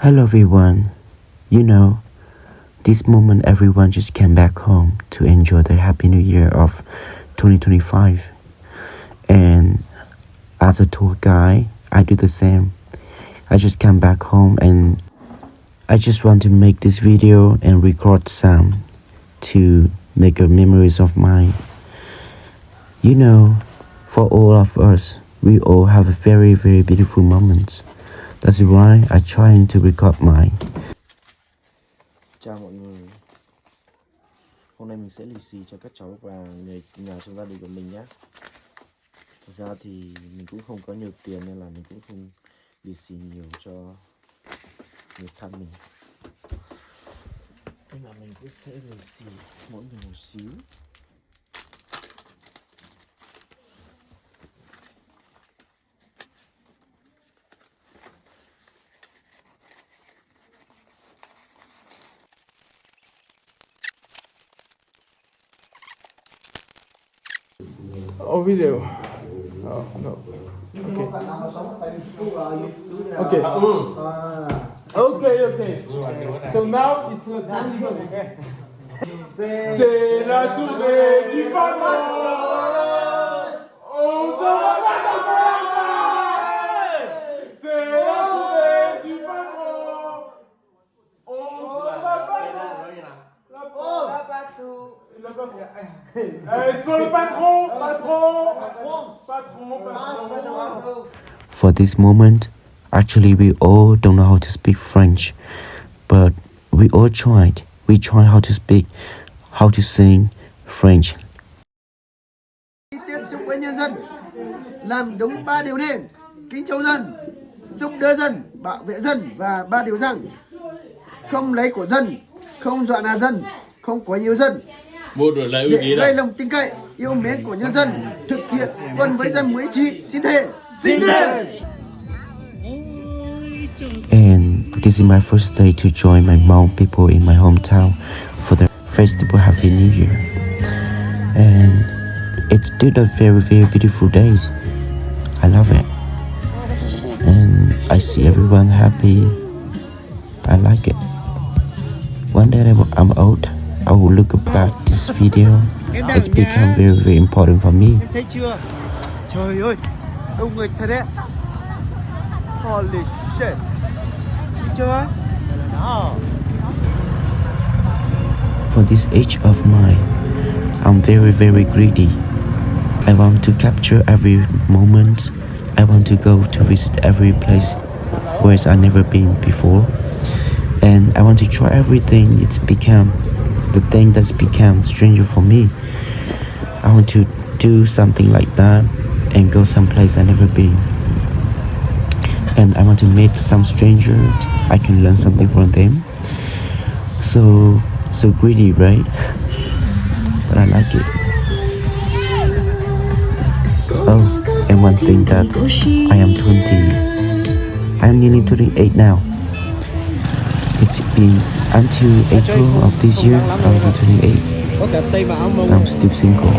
Hello everyone. You know, this moment everyone just came back home to enjoy the Happy New Year of 2025. And as a tour guide, I do the same. I just came back home and I just want to make this video and record some to make a memories of mine. You know, for all of us, we all have a very beautiful moments. That's why I trying to record mine. Chào mọi người. Hôm nay mình sẽ lì xì cho các cháu và người nhà trong gia đình của mình nhé. Thật ra thì mình cũng không có nhiều tiền nên là mình cũng không lì xì nhiều cho người thân mình. Nhưng mà mình cũng sẽ lì xì mỗi người một xíu. Oh, video. Oh, no. Okay. Okay. So now it's the time. C'est la tournée du ballon. On va la c'est la tournée du ballon. On va For this moment, actually we all don't know how to speak French, but we all tried. We try how to speak, how to sing French. Tiếp xúc với nhân dân, làm đúng 3 điều nên: kính trọng dân, giúp đỡ dân, bảo vệ dân, và 3 điều rằng: không lấy của dân, không dọa nạt dân, không quấy nhiễu dân, để gây lòng tin cậy, yêu mến của nhân dân, thực hiện tuân với dân mấy trị. Xin thề. And this is my first day to join my Hmong people in my hometown for the festival Happy New Year. And it's still a very beautiful days. I love it. And I see everyone happy. I like it. One day I'm old, I will look back this video. It's become very important for me. Thấy chưa? Trời ơi, đông người thật đấy. Holy shit. Thấy chưa? For this age of mine, I'm very greedy. I want to capture every moment. I want to go to visit every place where I've never been before. And I want to try everything. It's become the thing that's become stranger for me. I want to do something like that and go someplace I've never been. And I want to meet some strangers. I can learn something from them. So greedy, right? But I like it. Oh, and one thing that I am 20. I'm nearly 28 now. It's been until April of this year, I'll be 28. I'm still single.